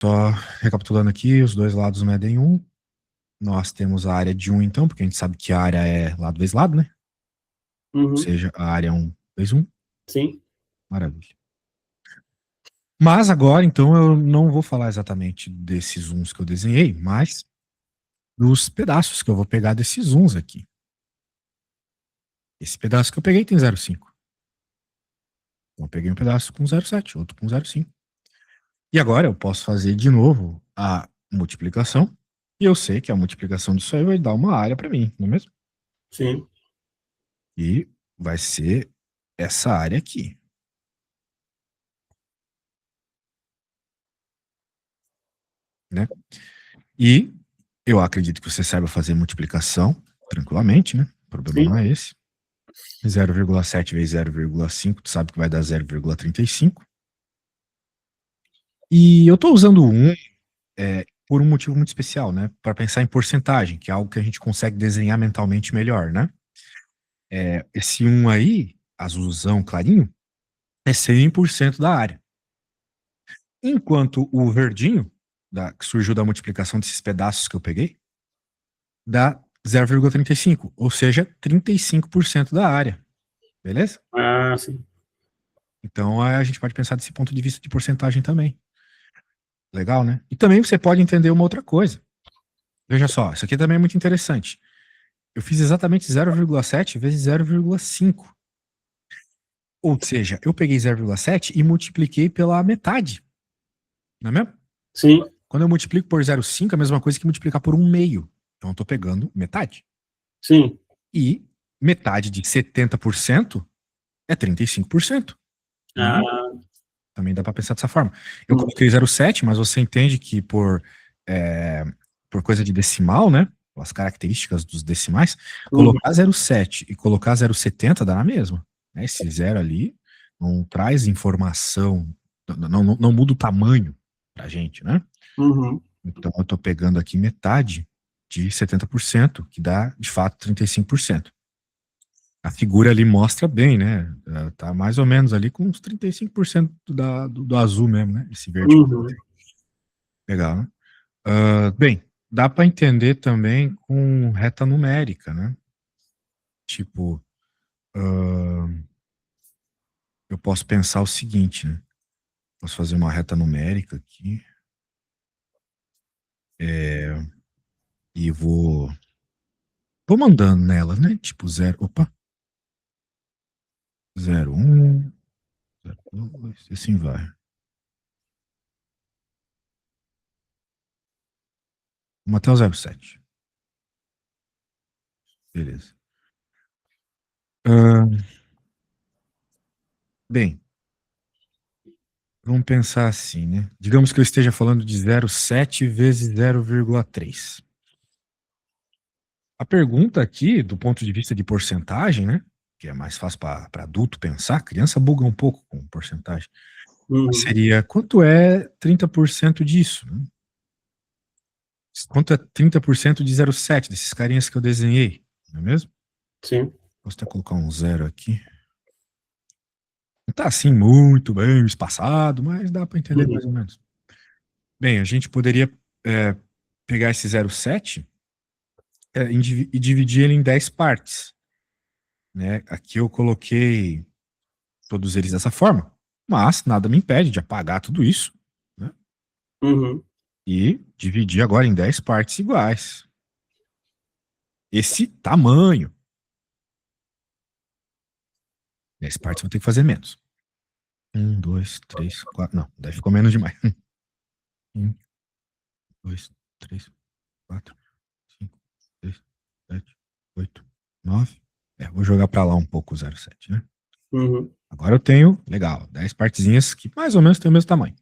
Só recapitulando aqui, os dois lados medem 1. Nós temos a área de 1, então, porque a gente sabe que a área é lado vezes lado, né? Ou Uhum. seja, a área é 1 vezes 1. Sim. Maravilha. Mas agora, então, eu não vou falar exatamente desses uns que eu desenhei, mas dos pedaços que eu vou pegar desses uns aqui. Esse pedaço que eu peguei tem 0,5. Então, eu peguei um pedaço com 0,7, outro com 0,5. E agora eu posso fazer de novo a multiplicação. E eu sei que a multiplicação disso aí vai dar uma área para mim, não é mesmo? Sim. E vai ser essa área aqui. Né? E eu acredito que você saiba fazer multiplicação tranquilamente, né? O problema Sim. não é esse. 0,7 vezes 0,5, tu sabe que vai dar 0,35. E eu estou usando o 1 por um motivo muito especial, né? Para pensar em porcentagem, que é algo que a gente consegue desenhar mentalmente melhor, né? Esse 1 aí, azulzão clarinho, é 100% da área. Enquanto o verdinho, que surgiu da multiplicação desses pedaços que eu peguei, dá 0,35, ou seja, 35% da área. Beleza? Ah, sim. Então a gente pode pensar desse ponto de vista de porcentagem também. Legal, né? E também você pode entender uma outra coisa. Veja só, isso aqui também é muito interessante. Eu fiz exatamente 0,7 vezes 0,5. Ou seja, eu peguei 0,7 e multipliquei pela metade. Não é mesmo? Sim. Quando eu multiplico por 0,5, é a mesma coisa que multiplicar por 1 meio. Então eu estou pegando metade. Sim. E metade de 70% é 35%. Não é mesmo? Ah, Também dá para pensar dessa forma. Eu hum. coloquei 0,7, mas você entende que por coisa de decimal, né? As características dos decimais, Uhum. colocar 0,7 e colocar 0,70 dá na mesma. Né? Esse zero ali não traz informação, não muda o tamanho pra gente, né? Uhum. Então eu estou pegando aqui metade de 70%, que dá, de fato, 35%. A figura ali mostra bem, né? Tá mais ou menos ali com uns 35% do azul mesmo, né? Esse verde. Uhum. Legal, né? Bem, dá para entender também com reta numérica, né? Tipo, eu posso pensar o seguinte, né? Posso fazer uma reta numérica aqui. E vou mandando nela, né? Tipo 0, opa, 0,1, 0,2, e assim vai. Vamos até o 0,7. Beleza. Ah, bem, vamos pensar assim, né? Digamos que eu esteja falando de 0,7 vezes 0,3. A pergunta aqui, do ponto de vista de porcentagem, né? Que é mais fácil para adulto pensar, criança buga um pouco com porcentagem. Uhum. Seria quanto é 30% disso? Né? Quanto é 30% de 0,7 desses carinhas que eu desenhei? Não é mesmo? Sim. Posso até colocar um zero aqui. Não está assim muito bem espaçado, mas dá para entender Uhum. mais ou menos. Bem, a gente poderia é, pegar esse 0,7 e dividir ele em 10 partes. Né? Aqui eu coloquei todos eles dessa forma, mas nada me impede de apagar tudo isso, né? Uhum. E dividir agora em 10 partes iguais. Esse tamanho. 10 partes eu vou ter que fazer menos. 1, 2, 3, 4. Não, daí ficou menos demais. 1, 2, 3, 4, 5, 6, 7, 8, 9. Vou jogar para lá um pouco o 0,7, né? Uhum. Agora eu tenho, legal, 10 partezinhas que mais ou menos tem o mesmo tamanho.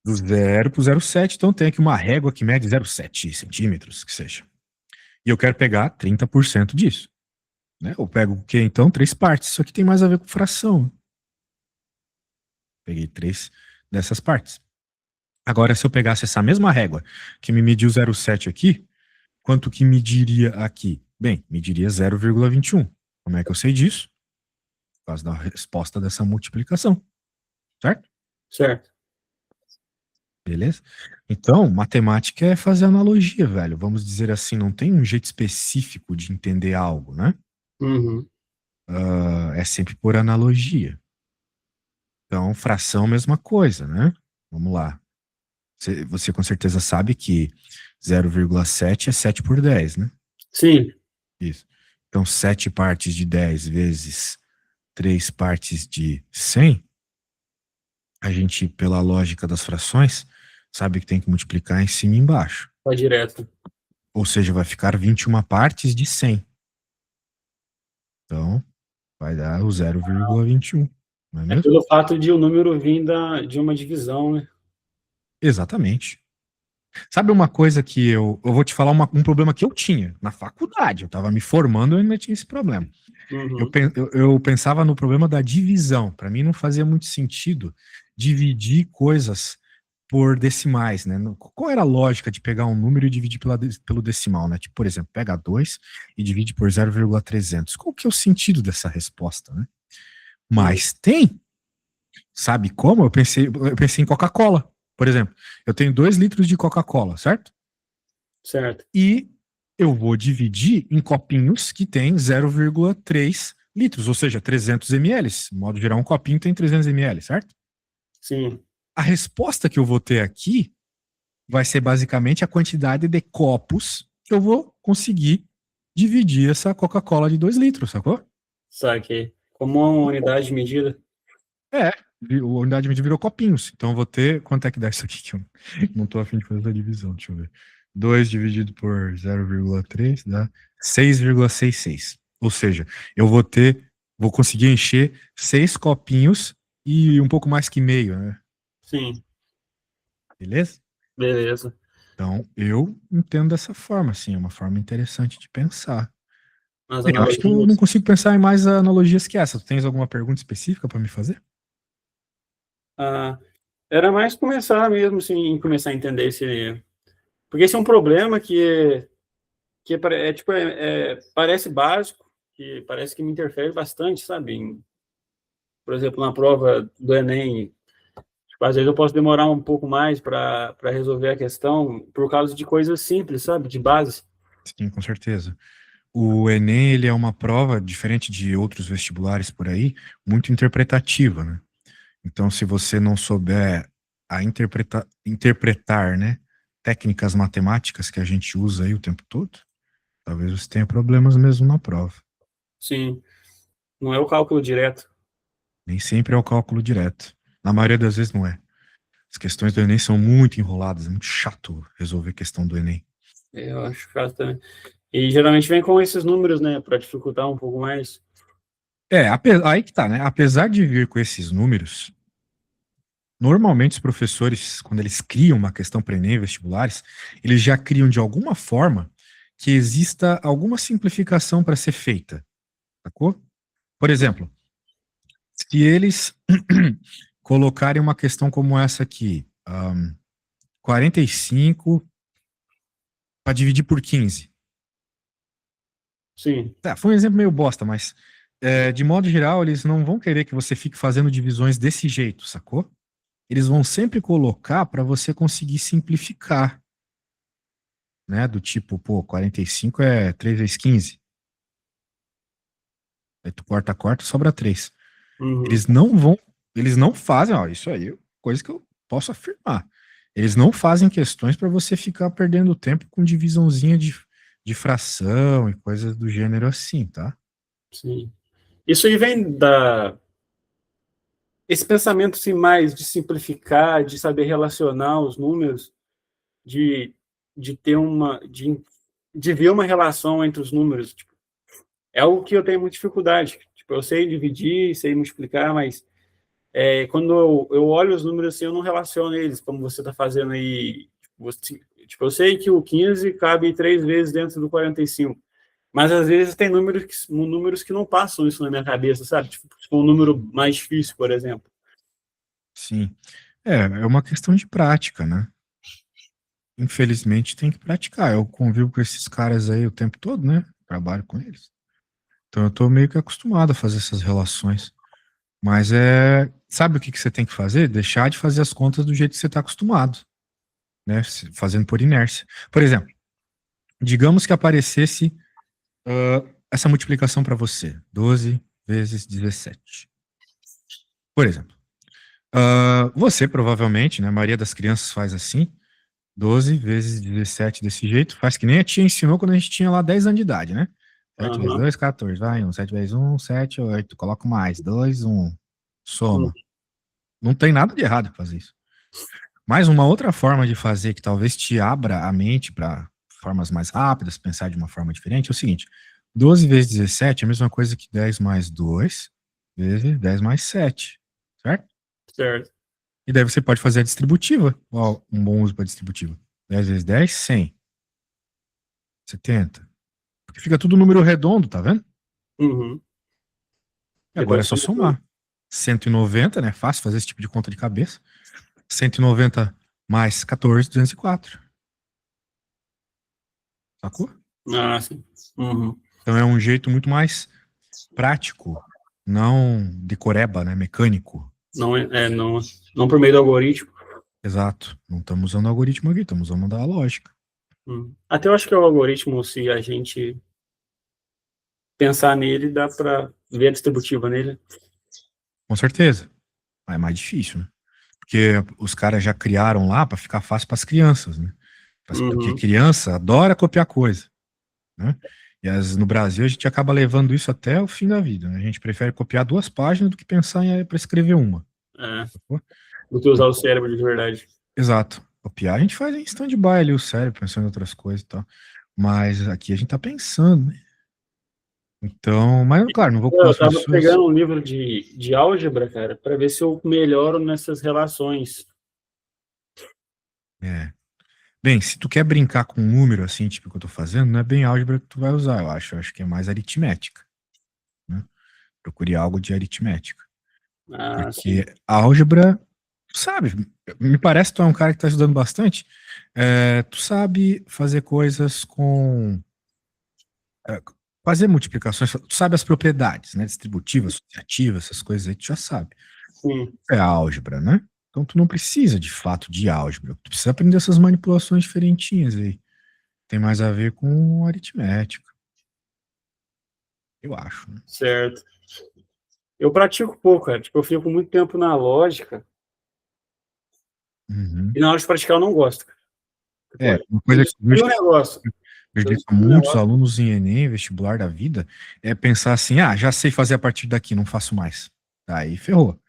Do 0 para o 0,7, então tem aqui uma régua que mede 0,7 centímetros, que seja. E eu quero pegar 30% disso. Né? Eu pego o quê, então? 3 partes. Isso aqui tem mais a ver com fração. Peguei 3 dessas partes. Agora, se eu pegasse essa mesma régua, que me mediu 0,7 aqui, quanto que mediria aqui? Bem, mediria 0,21. Como é que eu sei disso? Por causa da resposta dessa multiplicação. Certo? Certo. Beleza? Então, matemática é fazer analogia, velho. Vamos dizer assim, não tem um jeito específico de entender algo, né? Uhum. É sempre por analogia. Então, fração, mesma coisa, né? Vamos lá. Você com certeza sabe que 0,7 é 7 por 10, né? Sim, Isso. Então, 7 partes de 10 vezes 3 partes de 100, a gente, pela lógica das frações, sabe que tem que multiplicar em cima e embaixo. vai direto. Ou seja, vai ficar 21 partes de 100. Então, vai dar o 0,21, não é É mesmo? pelo fato de o número vir de uma divisão, né? Exatamente. Sabe uma coisa que eu vou te falar um problema que eu tinha na faculdade. Eu estava me formando e ainda tinha esse problema. Uhum. Eu pensava no problema da divisão. Para mim não fazia muito sentido dividir coisas por decimais, né? Qual era a lógica de pegar um número e dividir pelo decimal, né? Tipo, por exemplo, pega 2 e divide por 0,300. Qual que é o sentido dessa resposta, né? Sim, Mas tem. Sabe como? Eu pensei em Coca-Cola, por exemplo. Eu tenho 2 litros de Coca-Cola, certo? certo. E eu vou dividir em copinhos que tem 0,3 litros, ou seja, 300 ml. De modo geral, um copinho tem 300 ml, certo? Sim, A resposta que eu vou ter aqui vai ser basicamente a quantidade de copos que eu vou conseguir dividir essa Coca-Cola de 2 litros, sacou? saquei. Como uma unidade de medida. É, a unidade de medida virou copinhos. Então eu vou ter. Quanto é que dá isso aqui? Que eu não tô afim de fazer essa divisão, deixa eu ver. 2 dividido por 0,3 dá 6,66. Ou seja, eu vou conseguir encher 6 copinhos e um pouco mais que meio, né? Sim, Beleza? beleza. Então eu entendo dessa forma, assim, é uma forma interessante de pensar. As Bem, eu acho que eu não analogias. consigo pensar em mais analogias que essa. Tu tens alguma pergunta específica para me fazer? Ah, era mais começar mesmo, assim, começar a entender esse. Porque esse é um problema tipo, parece básico, que parece que me interfere bastante, sabe? Por exemplo, na prova do Enem, tipo, às vezes eu posso demorar um pouco mais para resolver a questão por causa de coisas simples, sabe? De base. Sim, com certeza. O Enem, ele é uma prova, diferente de outros vestibulares por aí, muito interpretativa, né? Então, se você não souber interpretar, né, técnicas matemáticas que a gente usa aí o tempo todo, talvez você tenha problemas mesmo na prova. Sim, não é o cálculo direto. Nem sempre é o cálculo direto. Na maioria das vezes não é. As questões do Enem são muito enroladas, é muito chato resolver questão do Enem. Eu acho que também. E geralmente vem com esses números, né, para dificultar um pouco mais. Aí que tá, né? Apesar de vir com esses números, normalmente os professores, quando eles criam uma questão para Enem vestibulares, eles já criam de alguma forma que exista alguma simplificação para ser feita, sacou? Por exemplo, se eles colocarem uma questão como essa aqui, 45 para dividir por 15. Sim, Tá, foi um exemplo meio bosta, mas de modo geral, eles não vão querer que você fique fazendo divisões desse jeito, sacou? Eles vão sempre colocar para você conseguir simplificar, né? Do tipo, pô, 45 é 3 vezes 15. Aí tu corta, sobra 3. uhum, Eles não vão, eles não fazem, ó, isso aí é coisa que eu posso afirmar. Eles não fazem questões para você ficar perdendo tempo com divisãozinha de fração e coisas do gênero assim, tá? sim. Isso aí vem da esse pensamento assim, mais de simplificar, de saber relacionar os números, de, de ter uma. De ver uma relação entre os números. Tipo, é algo que eu tenho muita dificuldade. Tipo, eu sei dividir, sei multiplicar, mas quando eu olho os números assim, eu não relaciono eles, como você está fazendo aí. Tipo, eu sei que o 15 cabe 3 vezes dentro do 45. Mas às vezes tem números que não passam isso na minha cabeça, sabe? Tipo um número mais difícil, por exemplo. Sim. É uma questão de prática, né? Infelizmente tem que praticar. Eu convivo com esses caras aí o tempo todo, né? Trabalho com eles. Então eu tô meio que acostumado a fazer essas relações. Mas sabe o que que você tem que fazer? Deixar de fazer as contas do jeito que você está acostumado. né? Fazendo por inércia. Por exemplo, digamos que aparecesse essa multiplicação para você, 12 vezes 17. Por exemplo, você provavelmente, né, a maioria das crianças faz assim, 12 vezes 17 desse jeito, faz que nem a tia ensinou quando a gente tinha lá 10 anos de idade, né? 7 vezes 2, 14, vai, 1, 7 vezes 1, 7, 8, coloca mais, 2, 1, soma. Não tem nada de errado em fazer isso. Mas uma outra forma de fazer que talvez te abra a mente para formas mais rápidas, pensar de uma forma diferente, é o seguinte: 12 vezes 17 é a mesma coisa que 10 mais 2 vezes 10 mais 7, certo? Certo. E daí você pode fazer a distributiva. Ó, um bom uso para distributiva. 10 vezes 10, 100. 70. Porque fica tudo número redondo, tá vendo? Uhum. E agora é só somar. 190, né? Fácil fazer esse tipo de conta de cabeça. 190 mais 14, 204. Sacou? Ah, sim. Uhum. Então é um jeito muito mais prático, não decoreba, né? Mecânico. Não por meio do algoritmo. Exato. Não estamos usando algoritmo aqui, estamos usando a lógica. Até eu acho que o algoritmo, se a gente pensar nele, dá para ver a distributiva nele. Com certeza. Mas é mais difícil, né? Porque os caras já criaram lá para ficar fácil para as crianças, né? Porque criança adora copiar coisa, né? E no Brasil a gente acaba levando isso até o fim da vida, né? A gente prefere copiar 2 páginas do que pensar para escrever uma. Do que usar o cérebro de verdade. Exato. Copiar a gente faz em stand-by ali o cérebro, pensando em outras coisas e tal. Mas aqui a gente tá pensando, né? Então, mas claro, não vou culpar Eu as tava pessoas. pegando um livro de álgebra, cara, para ver se eu melhoro nessas relações. Bem, se tu quer brincar com um número assim, tipo o que eu tô fazendo, não é bem álgebra que tu vai usar, eu acho. Eu acho que é mais aritmética, né? Procure algo de aritmética. Porque a álgebra, tu sabe, me parece que tu é um cara que tá estudando bastante, tu sabe fazer coisas com... fazer multiplicações, tu sabe as propriedades, né? Distributivas, associativas, essas coisas aí, tu já sabe. Sim. É a álgebra, né? Então tu não precisa, de fato, de álgebra. Tu precisa aprender essas manipulações diferentinhas aí. Tem mais a ver com aritmética. Eu acho, né? Certo. Eu pratico pouco, cara. Tipo, eu fico muito tempo na lógica. E na hora de praticar eu não gosto. Uma coisa que eu negócio. eu digo para muitos alunos em Enem, vestibular da vida, é pensar assim, já sei fazer a partir daqui, não faço mais. Aí ferrou.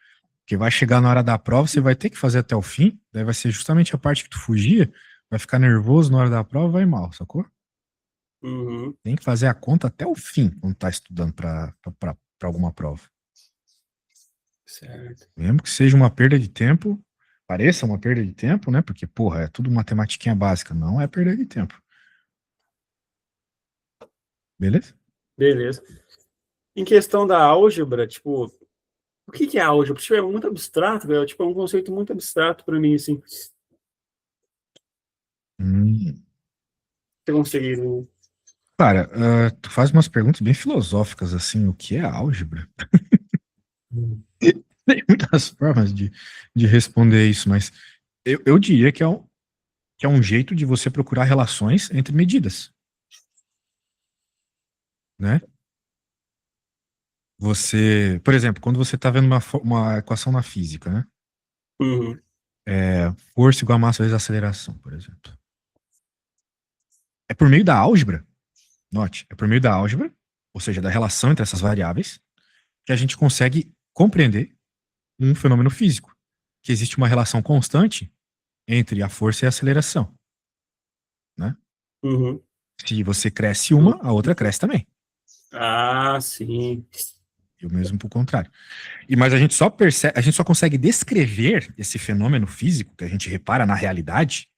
Porque vai chegar na hora da prova, você vai ter que fazer até o fim, daí vai ser justamente a parte que tu fugia, vai ficar nervoso na hora da prova, vai mal, sacou? Tem que fazer a conta até o fim, quando tá estudando para alguma prova. Certo. Mesmo que seja uma perda de tempo, pareça uma perda de tempo, né? Porque, porra, é tudo matematiquinha básica, não é perda de tempo. Beleza? Beleza. Em questão da álgebra, tipo, o que é álgebra? Tipo, é muito abstrato, velho. Tipo, é um conceito muito abstrato para mim, assim. Você conseguiu? Cara, tu faz umas perguntas bem filosóficas, assim, o que é álgebra? Tem muitas formas de responder isso, mas eu diria que é um jeito de você procurar relações entre medidas, né? Você, por exemplo, quando você está vendo uma equação na física, né? Força igual a massa vezes a aceleração, por exemplo. É por meio da álgebra, note, é por meio da álgebra, ou seja, da relação entre essas variáveis, que a gente consegue compreender um fenômeno físico, que existe uma relação constante entre a força e a aceleração, né? Se você cresce uma, a outra cresce também. Ah, sim. E o mesmo por contrário. Mas a gente só percebe, a gente só consegue descrever esse fenômeno físico que a gente repara na realidade,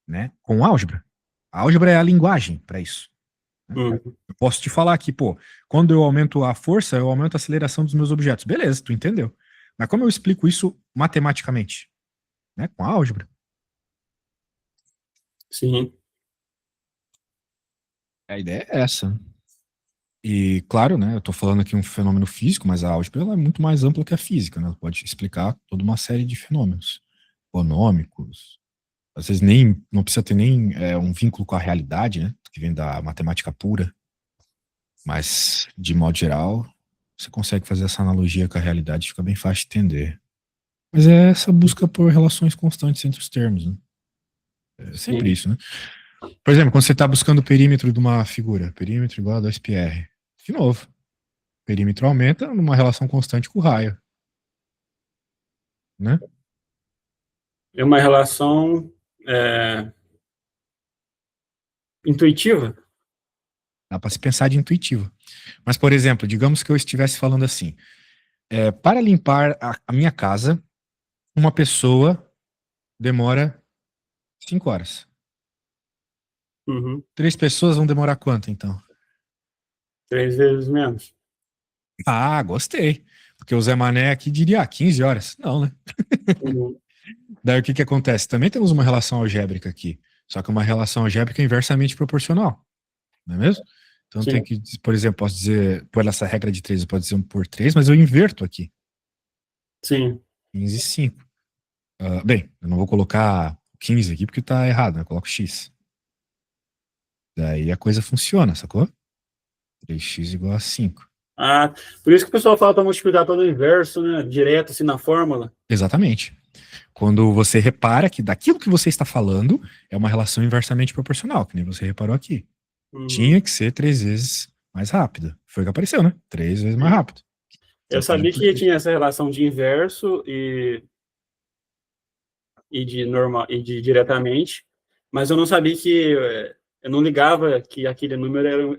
né, com álgebra. A álgebra é a linguagem para isso. Né? Eu posso te falar aqui, pô, quando eu aumento a força, eu aumento a aceleração dos meus objetos. Beleza, tu entendeu. Mas como eu explico isso matematicamente? Né, com a álgebra. Sim. A ideia é essa. E, claro, né, eu tô falando aqui um fenômeno físico, mas a álgebra ela é muito mais ampla que a física, né? Ela pode explicar toda uma série de fenômenos econômicos, Às vezes não precisa ter nem um vínculo com a realidade, né? Que vem da matemática pura. Mas, de modo geral, você consegue fazer essa analogia com a realidade, fica bem fácil de entender. Mas é essa busca por relações constantes entre os termos, né? É sempre Sim. isso, né? Por exemplo, quando você está buscando o perímetro de uma figura, perímetro igual a 2πr. De novo, o perímetro aumenta numa relação constante com o raio, né? É uma relação intuitiva? Dá para se pensar de intuitivo. Mas, por exemplo, digamos que eu estivesse falando assim, para limpar a minha casa, uma pessoa demora 5 horas. Uhum. 3 pessoas vão demorar quanto, então? 3 vezes menos. Ah, gostei. Porque o Zé Mané aqui diria 15 horas. Não, né? Uhum. Daí o que acontece? Também temos uma relação algébrica aqui. Só que uma relação algébrica inversamente proporcional. Não é mesmo? Então tem Sim, que, por exemplo, posso dizer, por essa regra de 3, eu posso dizer 1 por 3, mas eu inverto aqui. sim. 15 e 5. Bem, eu não vou colocar 15 aqui porque tá errado, né? Eu coloco x. Daí a coisa funciona, sacou? 3x igual a 5. Ah, por isso que o pessoal fala para multiplicar pelo inverso, né? Direto, assim, na fórmula. Exatamente. Quando você repara que daquilo que você está falando é uma relação inversamente proporcional, que nem você reparou aqui. Uhum. Tinha que ser 3 vezes mais rápido. Foi o que apareceu, né? 3 vezes mais Sim. rápido. Eu Exatamente sabia por que quê. tinha essa relação de inverso e de normal e de diretamente, mas eu não sabia que eu não ligava que aquele número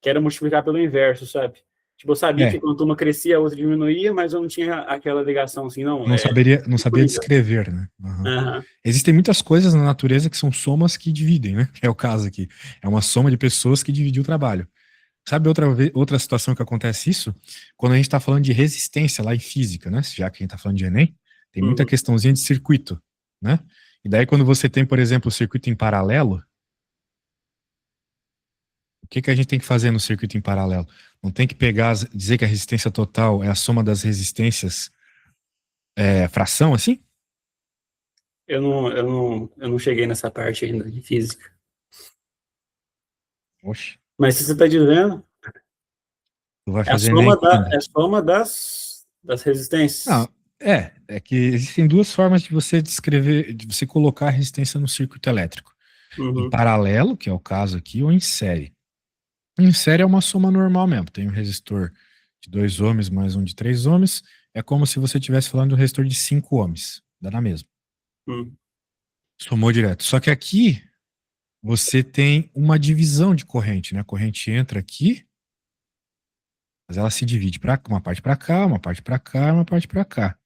que era multiplicar pelo inverso, sabe? Tipo, eu sabia que É, quanto uma crescia, a outra diminuía, mas eu não tinha aquela ligação assim, não. não sabia Liga. descrever, né? Uhum. Aham. Existem muitas coisas na natureza que são somas que dividem, né? É o caso aqui. É uma soma de pessoas que dividiu o trabalho. Sabe outra situação que acontece isso? Quando a gente está falando de resistência lá em física, né? Já que a gente está falando de Enem, tem muita Uhum. questãozinha de circuito, né? E daí quando você tem, por exemplo, o circuito em paralelo, o que a gente tem que fazer no circuito em paralelo? Não tem que pegar, dizer que a resistência total é a soma das resistências fração, assim? Eu não cheguei nessa parte ainda de física. Oxe, Mas se você está dizendo, tu vai é a fazer Enem soma quando? das resistências. Não, é que existem duas formas de você descrever, de você colocar a resistência no circuito elétrico. Em Uhum. paralelo, que é o caso aqui, ou em série. Em série é uma soma normal mesmo. Tem um resistor de 2 ohms mais um de 3 ohms. É como se você estivesse falando de um resistor de 5 ohms. Dá na mesma. Uhum. Somou direto. Só que aqui você tem uma divisão de corrente, né? A corrente entra aqui, mas ela se divide para uma parte para cá, uma parte para cá, uma parte para cá.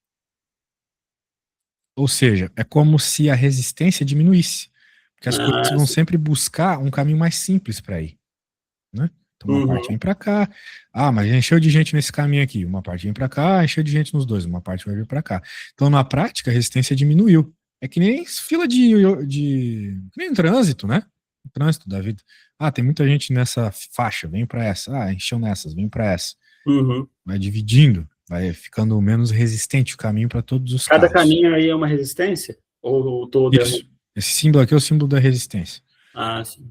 Ou seja, é como se a resistência diminuísse, porque as coisas Ah, vão sim. sempre buscar um caminho mais simples para ir, né? Então uma parte Uhum. vem para cá, mas encheu de gente nesse caminho aqui, uma parte vem para cá, encheu de gente nos dois, uma parte vai vir para cá. Então na prática a resistência diminuiu. É que nem fila que nem trânsito, né? O trânsito da vida. Tem muita gente nessa faixa, vem para essa. Encheu nessas, vem para essa. Uhum. Vai dividindo, vai ficando menos resistente o caminho para todos os Cada casos. caminho aí é uma resistência? Ou todo é um? Isso. Esse símbolo aqui é o símbolo da resistência. Ah, sim.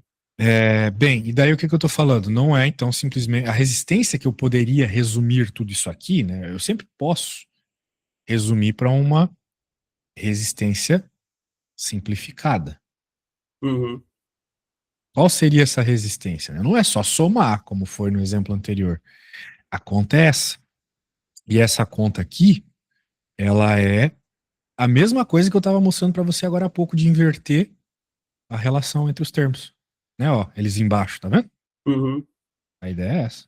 Bem, e daí o que eu estou falando? Não é, então, simplesmente a resistência que eu poderia resumir tudo isso aqui, né? Eu sempre posso resumir para uma resistência simplificada. Uhum. Qual seria essa resistência? Não é só somar, como foi no exemplo anterior. A conta é essa. E essa conta aqui, ela é a mesma coisa que eu estava mostrando para você agora há pouco de inverter a relação entre os termos. Né, ó, eles embaixo, tá vendo? Uhum. A ideia é essa.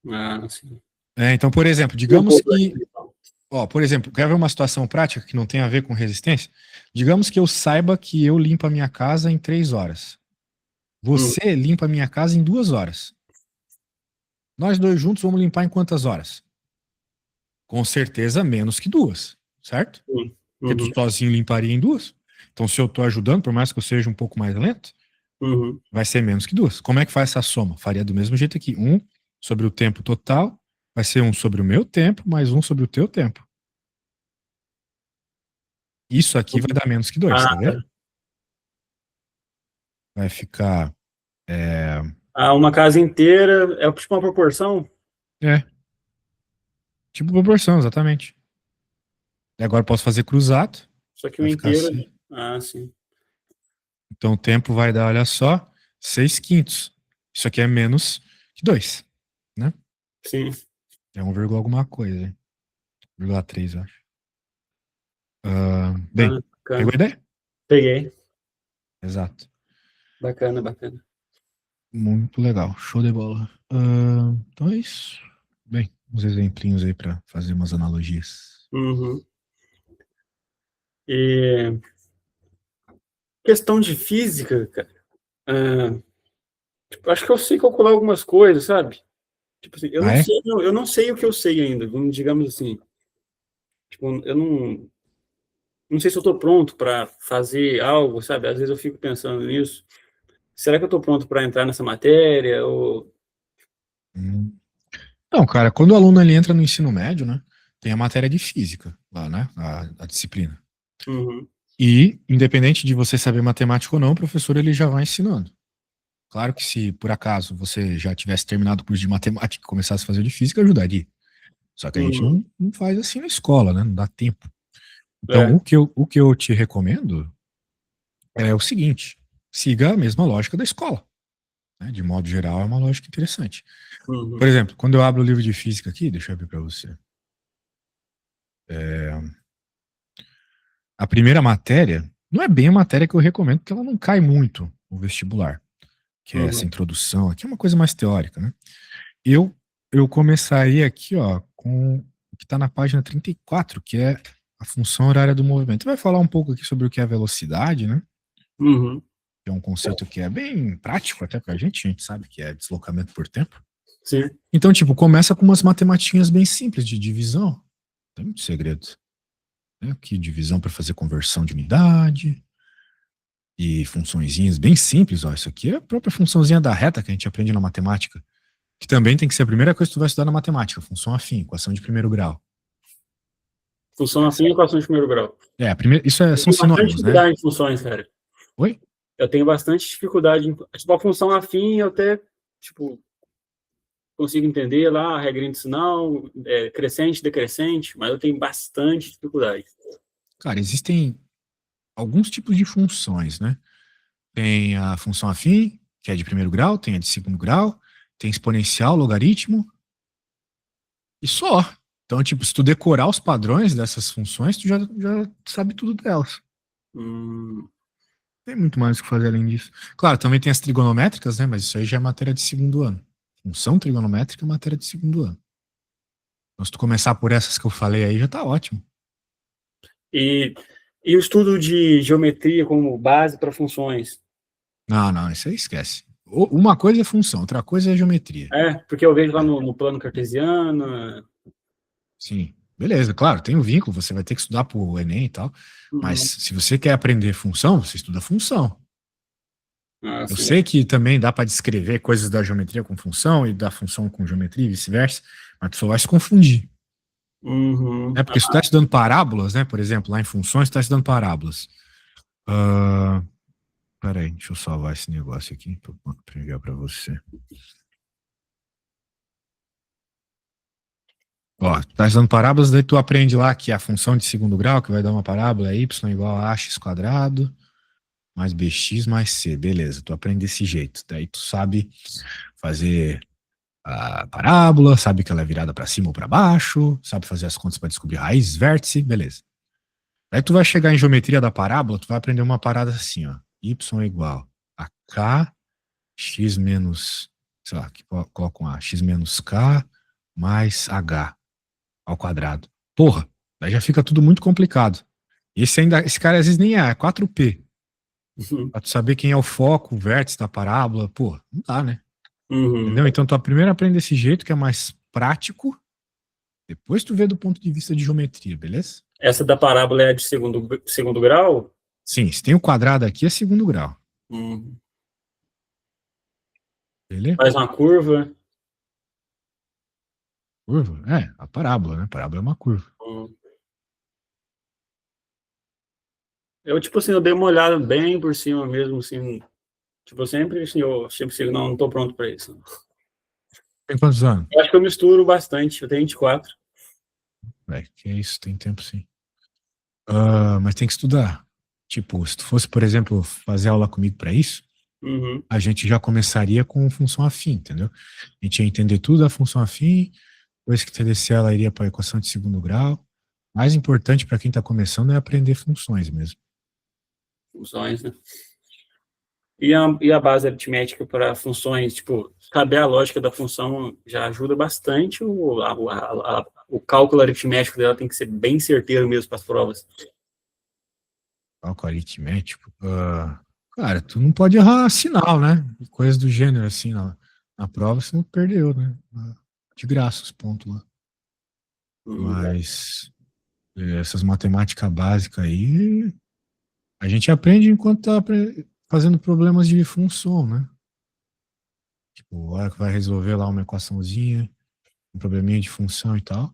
Ah, sim. Então, por exemplo, E um digamos pouco que, aqui, então. por exemplo, quer ver uma situação prática que não tem a ver com resistência? Digamos que eu saiba que eu limpo a minha casa em 3 horas. Uhum. Você limpa a minha casa em 2 horas. Nós dois juntos vamos limpar em quantas horas? Com certeza menos que 2, certo? Sim. Porque tu Uhum. sozinho limparia em 2. Então, se eu estou ajudando, por mais que eu seja um pouco mais lento, Uhum. vai ser menos que 2. Como é que faz essa soma? Faria do mesmo jeito aqui. 1 sobre o tempo total vai ser 1 sobre o meu tempo mais 1 sobre o teu tempo. Isso aqui vai dar menos que 2, Ah, quer tá. ver? vai ficar. Ah, uma casa inteira é tipo uma proporção? É, tipo proporção, exatamente. E agora eu posso fazer cruzado, Só que o vai ficar inteiro. assim. Ah, sim. Então o tempo vai dar, olha só, 6/5. Isso aqui é menos que 2, né? Sim. É 1, alguma coisa, hein? 1,3, eu acho. Ah, Bem, pegou a bacana. ideia? Peguei. Exato. Bacana, bacana. Muito legal. Show de bola. Então é isso. Bem, uns exemplinhos aí para fazer umas analogias. Uhum. E questão de física, cara. ah, tipo, acho que eu sei calcular algumas coisas, sabe? Tipo assim, Ah, é? eu não sei o que eu sei ainda, digamos assim. Tipo, eu não sei se eu estou pronto para fazer algo, sabe? Às vezes eu fico pensando nisso. Será que eu estou pronto para entrar nessa matéria? Ou... Hum. Não, cara, quando o aluno ele entra no ensino médio, né? Tem a matéria de física lá, né? A disciplina. Uhum, E, independente de você saber matemática ou não, o professor ele já vai ensinando. Claro que se por acaso você já tivesse terminado o curso de matemática e começasse a fazer o de física, ajudaria. Só que a gente uhum, não faz assim na escola, né? Não dá tempo. Então, é, o que eu te recomendo é o seguinte: siga a mesma lógica da escola, né? De modo geral, é uma lógica interessante. Por uhum, exemplo, quando eu abro o livro de física aqui, deixa eu abrir para você. A primeira matéria não é bem a matéria que eu recomendo, porque ela não cai muito no vestibular, que é essa uhum, introdução. Aqui é uma coisa mais teórica, né? Eu, eu começaria aqui, ó, com o que está na página 34, que é a função horária do movimento. Vai falar um pouco aqui sobre o que é a velocidade, né? uhum, Que é um conceito que é bem prático até pra gente, a gente sabe que é deslocamento por tempo. sim. Então, tipo, começa com umas matematinhas bem simples de divisão. Não tem muito segredo. Né? Aqui, divisão para fazer conversão de unidade e funçõezinhas bem simples. Ó, isso aqui é a própria funçãozinha da reta que a gente aprende na matemática, que também tem que ser a primeira coisa que tu vai estudar na matemática, função afim, equação de primeiro grau. Função afim e equação de primeiro grau. Isso Eu são tenho bastante sinônimos, né? dificuldade em funções, cara. Oi? Eu tenho bastante dificuldade em... Tipo, a função afim eu até, tipo, consigo entender lá a regrinha de sinal, crescente, decrescente, mas eu tenho bastante dificuldade. Cara, existem alguns tipos de funções, né? Tem a função afim, que é de primeiro grau, tem a de segundo grau, tem exponencial, logaritmo, e só. Então, tipo, se tu decorar os padrões dessas funções, tu já sabe tudo delas. Hum, Tem muito mais o que fazer além disso. Claro, também tem as trigonométricas, né? Mas isso aí já é matéria de segundo ano. Função trigonométrica é matéria de segundo ano. Então, se tu começar por essas que eu falei aí, já tá ótimo. e, e o estudo de geometria como base para funções? Não, não, isso aí esquece. Uma coisa é função, outra coisa é geometria. É, porque eu vejo lá É, no plano cartesiano. sim, beleza, claro, tem um vínculo, você vai ter que estudar pro Enem e tal. Mas Uhum. se você quer aprender função, você estuda função. Ah, Eu sim. sei que também dá para descrever coisas da geometria com função e da função com geometria e vice-versa, mas tu só vai se confundir. Uhum. Porque se tu está estudando parábolas, né? Por exemplo, lá em funções, tu está estudando parábolas. Ah, peraí, deixa eu salvar esse negócio aqui para enviar para você. Ó, tu tá estudando parábolas, daí tu aprende lá que a função de segundo grau, que vai dar uma parábola, é y igual a ax quadrado mais bx mais c. Beleza, tu aprende desse jeito. Daí tu sabe fazer a parábola, sabe que ela é virada para cima ou para baixo, sabe fazer as contas para descobrir raiz, vértice, beleza. Aí tu vai chegar em geometria da parábola, tu vai aprender uma parada assim, ó. Y é igual a k, x menos, sei lá, que coloca um a, x menos k mais h ao quadrado. Porra, daí já fica tudo muito complicado. Esse cara às vezes nem é 4P. Uhum. Pra tu saber quem é o foco, o vértice da parábola, pô, não dá, né? Uhum. Entendeu? Então tu primeiro aprende desse jeito, que é mais prático, depois tu vê do ponto de vista de geometria, beleza? Essa da parábola é de segundo grau? Sim, se tem o quadrado aqui, é segundo grau. Uhum. Beleza? Faz uma curva. Curva? É, a parábola, né? A parábola é uma curva. Uhum. Eu, tipo assim, eu dei uma olhada bem por cima mesmo, assim, Tipo, eu sempre sigo, não tô pronto para isso. Tem quantos anos? Eu acho que eu misturo bastante, eu tenho 24. Velho, que isso, tem tempo sim. Mas tem que estudar. Tipo, se tu fosse, por exemplo, fazer aula comigo para isso, Uhum. a gente já começaria com função afim, entendeu? A gente ia entender tudo da função afim, depois que entendesse ela, iria para a equação de segundo grau. Mais importante para quem está começando é aprender funções mesmo. Funções, né? E a base aritmética para funções, tipo, saber a lógica da função já ajuda bastante. O cálculo aritmético dela tem que ser bem certeiro mesmo para as provas. Cálculo aritmético. Cara, tu não pode errar sinal, né? Coisas do gênero, assim, na prova, você não perdeu, né? De graça os pontos lá. É. Mas essas matemáticas básicas aí, a gente aprende enquanto tá fazendo problemas de função, né? Tipo, a hora que vai resolver lá uma equaçãozinha, um probleminha de função e tal.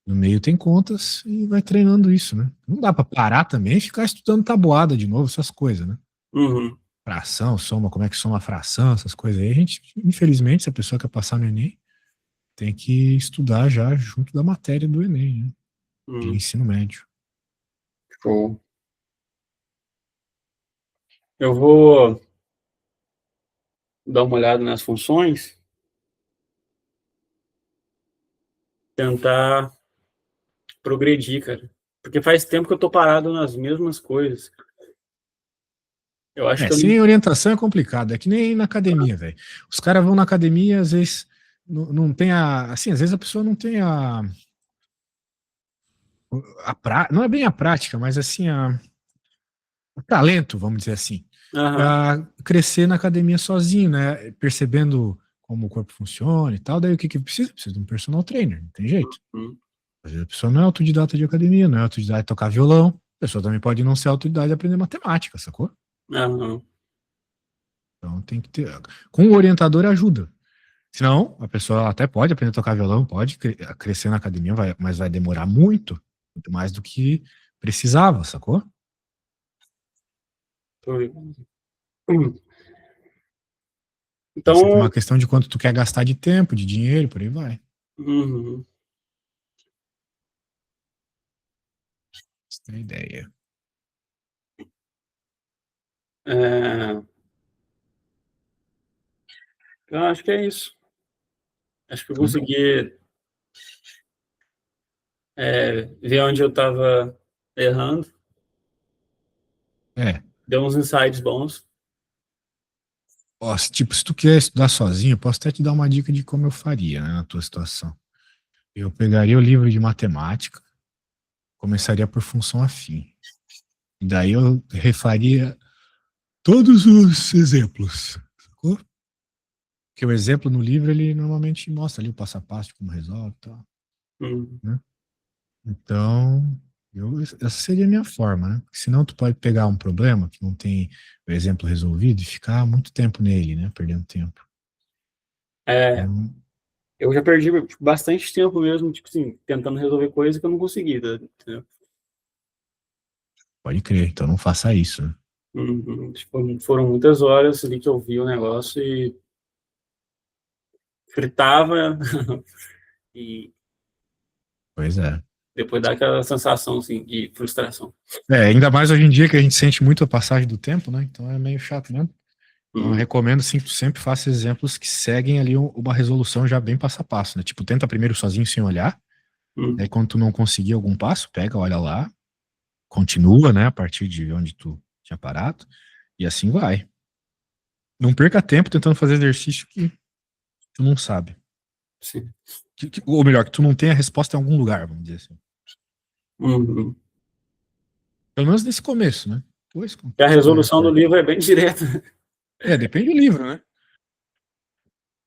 No meio tem contas e vai treinando isso, né? Não dá pra parar também e ficar estudando tabuada de novo, essas coisas, né? Uhum. Fração, soma, como é que soma a fração, essas coisas aí. A gente, infelizmente, se a pessoa quer passar no Enem, tem que estudar já junto da matéria do Enem, né? De Uhum. ensino médio. Show. Eu vou dar uma olhada nas funções, tentar progredir, cara. Porque faz tempo que eu tô parado nas mesmas coisas. Eu acho que eu não. Sem orientação é complicado. É que nem na academia, velho. Os caras vão na academia, às vezes não tem a. Assim, às vezes a pessoa não tem não é bem a prática, mas assim, o talento, vamos dizer assim, Aham. para crescer na academia sozinho, né? Percebendo como o corpo funciona e tal. Daí o que precisa? Precisa de um personal trainer, não tem jeito. Uhum. Às vezes a pessoa não é autodidata de academia, não é autodidata de tocar violão. A pessoa também pode não ser autodidata de aprender matemática, sacou? Aham. Então tem que ter. Com o orientador ajuda. Senão, a pessoa até pode aprender a tocar violão, pode crescer na academia, mas vai demorar muito mais do que precisava, sacou? Uhum. É sempre Então, uma questão de quanto tu quer gastar de tempo, de dinheiro, por aí vai. uhum. Você tem ideia. É, eu acho que é isso. Acho que eu Tudo? consegui ver onde eu estava errando. É. Deu uns insights bons. Ó, tipo, se tu quer estudar sozinho, eu posso até te dar uma dica de como eu faria, né, na tua situação. Eu pegaria o livro de matemática, começaria por função afim. E daí eu refaria todos os exemplos, sacou? Porque o exemplo no livro, ele normalmente mostra ali o passo a passo de como resolve e tal, Uhum. né? Então, essa seria a minha forma, né? Porque senão tu pode pegar um problema que não tem o exemplo resolvido e ficar muito tempo nele, né? Perdendo tempo. É, Então, eu já perdi bastante tempo mesmo, tipo assim, tentando resolver coisas que eu não consegui, tá? Entendeu? pode crer. Então não faça isso, né? Uhum. Tipo, foram muitas horas ali que eu vi o negócio e fritava e Pois é. depois dá aquela sensação assim, de frustração. Ainda mais hoje em dia que a gente sente muito a passagem do tempo, né? Então é meio chato mesmo. Então eu Uhum. recomendo sim que tu sempre faça exemplos que seguem ali uma resolução já bem passo a passo, né? Tipo, tenta primeiro sozinho sem olhar, Uhum. aí quando tu não conseguir algum passo, pega, olha lá, continua, né, a partir de onde tu tinha parado, e assim vai. Não perca tempo tentando fazer exercício que tu não sabe. Sim. Ou melhor, que tu não tem a resposta em algum lugar, vamos dizer assim. Uhum. Pelo menos nesse começo, né? Depois, quando E tu a estiver resolução do livro é bem direta. Depende do livro, né?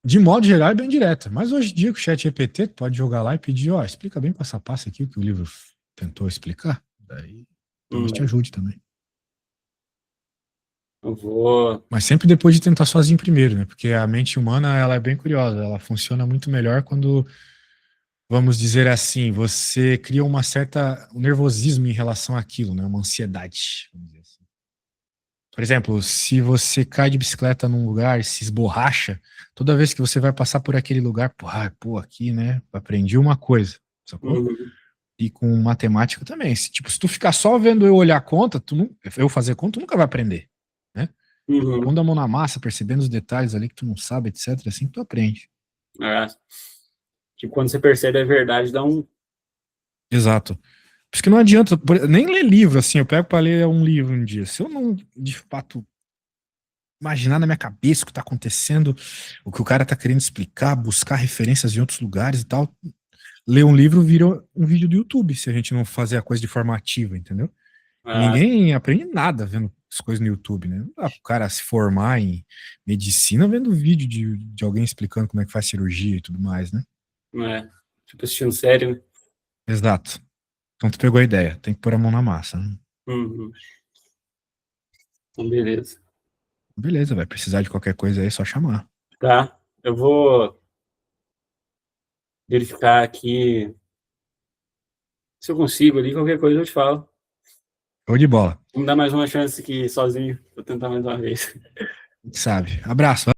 De modo geral, é bem direta. Mas hoje em dia, com o chat GPT, tu pode jogar lá e pedir, ó, explica bem passo a passo aqui o que o livro tentou explicar. Daí talvez te Uhum. ajude também. Eu vou. Mas sempre depois de tentar sozinho primeiro, né? Porque a mente humana, ela é bem curiosa. Ela funciona muito melhor quando, vamos dizer assim, você cria um nervosismo em relação àquilo, né? Uma ansiedade, vamos dizer assim. Por exemplo, se você cai de bicicleta num lugar e se esborracha, toda vez que você vai passar por aquele lugar, pô, aqui, né? Aprendi uma coisa, sacou? Uhum. E com matemática também. Se tu ficar só vendo eu olhar a conta, eu fazer conta, tu nunca vai aprender, né? Uhum. Pondo a mão na massa, percebendo os detalhes ali que tu não sabe, etc. Assim que tu aprende. É. Que quando você percebe a verdade, dá um. Exato. Por isso que não adianta, nem ler livro, assim, eu pego pra ler um livro um dia. Se eu não, de fato, imaginar na minha cabeça o que tá acontecendo, o que o cara tá querendo explicar, buscar referências em outros lugares e tal, ler um livro vira um vídeo do YouTube, se a gente não fazer a coisa de forma ativa, entendeu? E Ah, ninguém aprende nada vendo as coisas no YouTube, né? Não dá pro cara se formar em medicina vendo vídeo de alguém explicando como é que faz cirurgia e tudo mais, né? é. Tipo, assistindo série, né? Exato. Então tu pegou a ideia, tem que pôr a mão na massa, né? Uhum. Então, beleza. Beleza, vai precisar de qualquer coisa aí, é só chamar. Tá. Eu vou verificar aqui se eu consigo ali, qualquer coisa eu te falo. Show de bola. Vamos dar mais uma chance aqui sozinho. Vou tentar mais uma vez. Sabe? Abraço.